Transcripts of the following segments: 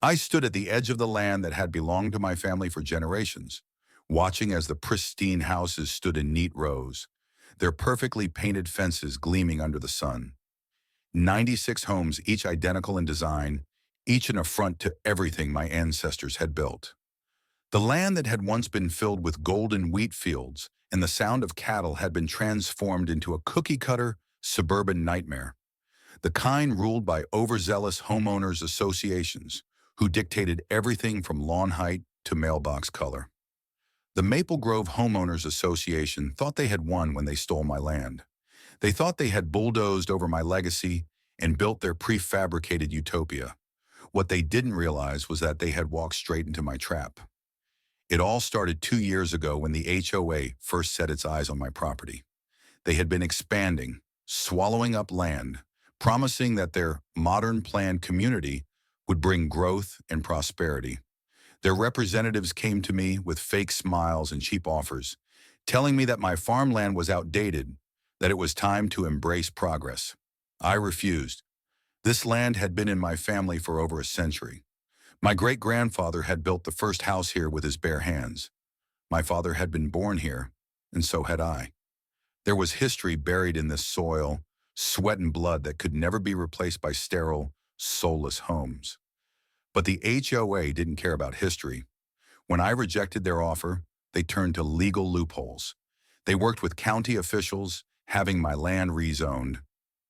I stood at the edge of the land that had belonged to my family for generations, watching as the pristine houses stood in neat rows, their perfectly painted fences gleaming under the sun. 96 homes, each identical in design, each an affront to everything my ancestors had built. The land that had once been filled with golden wheat fields and the sound of cattle had been transformed into a cookie-cutter suburban nightmare, the kind ruled by overzealous homeowners associations who dictated everything from lawn height to mailbox color. The Maple Grove Homeowners Association thought they had won when they stole my land. They thought they had bulldozed over my legacy and built their prefabricated utopia. What they didn't realize was that they had walked straight into my trap. It all started 2 years ago when the HOA first set its eyes on my property. They had been expanding, swallowing up land, promising that their modern planned community would bring growth and prosperity. Their representatives came to me with fake smiles and cheap offers, telling me that my farmland was outdated, that it was time to embrace progress. I refused. This land had been in my family for over a century. My great-grandfather had built the first house here with his bare hands. My father had been born here, and so had I. There was history buried in this soil, sweat and blood that could never be replaced by sterile, soulless homes. But the HOA didn't care about history. When I rejected their offer, they turned to legal loopholes. They worked with county officials, having my land rezoned.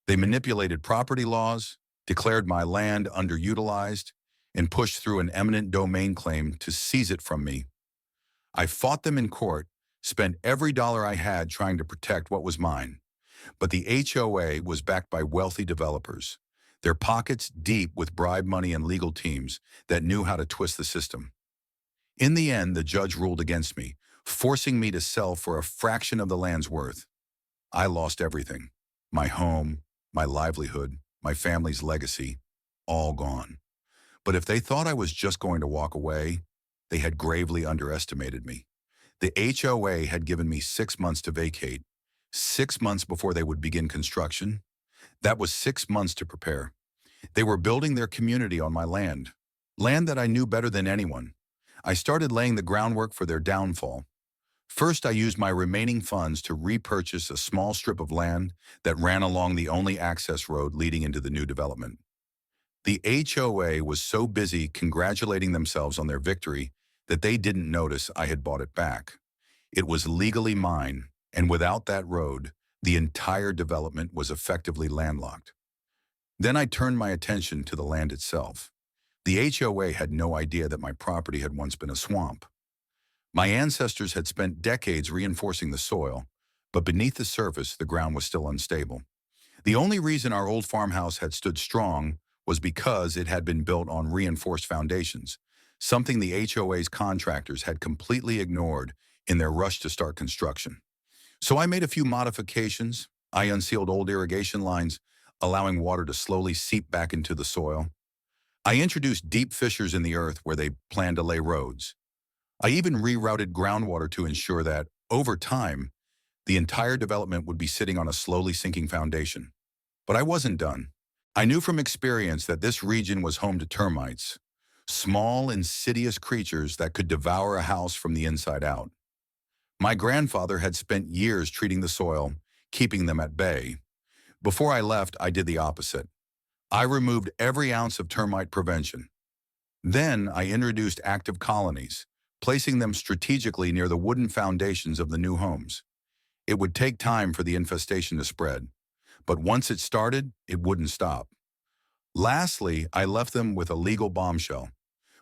They manipulated property laws, declared my land underutilized, and pushed through an eminent domain claim to seize it from me. I fought them in court, spent every dollar I had trying to protect what was mine. But the HOA was backed by wealthy developers, their pockets deep with bribe money and legal teams that knew how to twist the system. In the end, the judge ruled against me, forcing me to sell for a fraction of the land's worth. I lost everything. My home, my livelihood, my family's legacy, all gone. But if they thought I was just going to walk away, they had gravely underestimated me. The HOA had given me 6 months to vacate, 6 months before they would begin construction. That was 6 months to prepare. They were building their community on my land, land that I knew better than anyone. I started laying the groundwork for their downfall. First, I used my remaining funds to repurchase a small strip of land that ran along the only access road leading into the new development. The HOA was so busy congratulating themselves on their victory that they didn't notice I had bought it back. It was legally mine, and without that road, the entire development was effectively landlocked. Then I turned my attention to the land itself. The HOA had no idea that my property had once been a swamp. My ancestors had spent decades reinforcing the soil, but beneath the surface, the ground was still unstable. The only reason our old farmhouse had stood strong was because it had been built on reinforced foundations, something the HOA's contractors had completely ignored in their rush to start construction. So I made a few modifications. I unsealed old irrigation lines, allowing water to slowly seep back into the soil. I introduced deep fissures in the earth where they planned to lay roads. I even rerouted groundwater to ensure that, over time, the entire development would be sitting on a slowly sinking foundation. But I wasn't done. I knew from experience that this region was home to termites, small, insidious creatures that could devour a house from the inside out. My grandfather had spent years treating the soil, keeping them at bay. Before I left, I did the opposite. I removed every ounce of termite prevention. Then I introduced active colonies, placing them strategically near the wooden foundations of the new homes. It would take time for the infestation to spread, but once it started, it wouldn't stop. Lastly, I left them with a legal bombshell.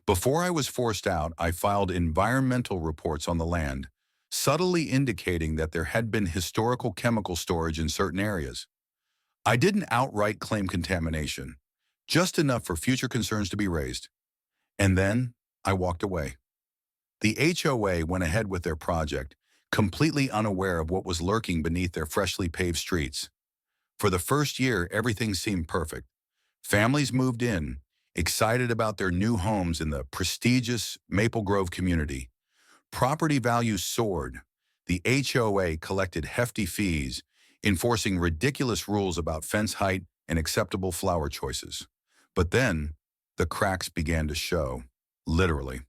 Before I was forced out, I filed environmental reports on the land, subtly indicating that there had been historical chemical storage in certain areas. I didn't outright claim contamination, just enough for future concerns to be raised. And then I walked away. The HOA went ahead with their project, completely unaware of what was lurking beneath their freshly paved streets. For the first year, everything seemed perfect. Families moved in, excited about their new homes in the prestigious Maple Grove community. Property values soared. The HOA collected hefty fees, enforcing ridiculous rules about fence height and acceptable flower choices. But then, The cracks began to show, literally.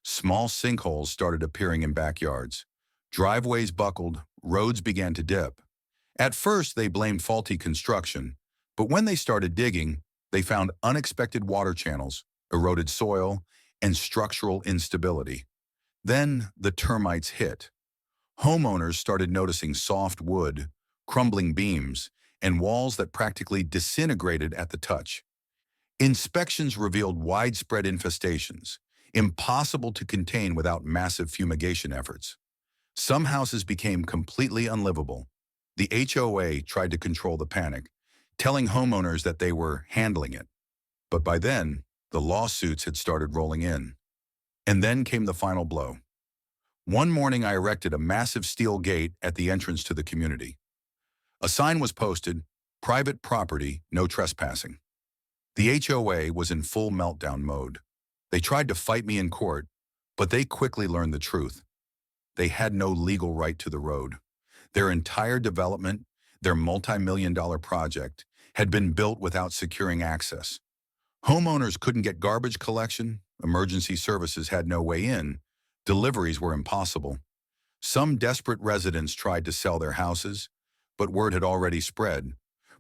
Small sinkholes started appearing in backyards. Driveways buckled, roads began to dip. At first, they blamed faulty construction, but when they started digging, they found unexpected water channels, eroded soil, and structural instability. Then the termites hit. Homeowners started noticing soft wood, crumbling beams, and walls that practically disintegrated at the touch. Inspections revealed widespread infestations, impossible to contain without massive fumigation efforts. Some houses became completely unlivable. The HOA tried to control the panic, telling homeowners that they were handling it. But by then, the lawsuits had started rolling in. And then came the final blow. One morning, I erected a massive steel gate at the entrance to the community. A sign was posted, "Private property, no trespassing." The HOA was in full meltdown mode. They tried to fight me in court, but they quickly learned the truth. They had no legal right to the road. Their entire development, their multi-million-dollar project, had been built without securing access. Homeowners couldn't get garbage collection, emergency services had no way in, deliveries were impossible. Some desperate residents tried to sell their houses, but word had already spread.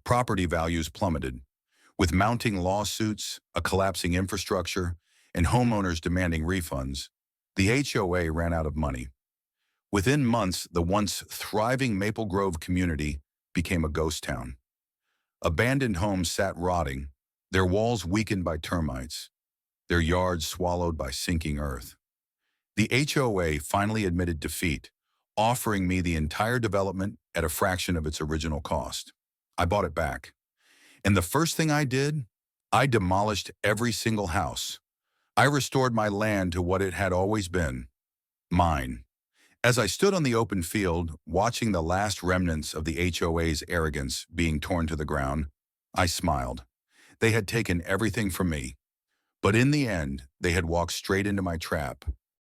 Property values plummeted. With mounting lawsuits, a collapsing infrastructure, and homeowners demanding refunds, the HOA ran out of money. Within months, the once thriving Maple Grove community became a ghost town. Abandoned homes sat rotting, their walls weakened by termites, their yards swallowed by sinking earth. The HOA finally admitted defeat, offering me the entire development at a fraction of its original cost. I bought it back. And the first thing I did, I demolished every single house. I restored my land to what it had always been, mine. As I stood on the open field, watching the last remnants of the HOA's arrogance being torn to the ground, I smiled. They had taken everything from me. But in the end, they had walked straight into my trap.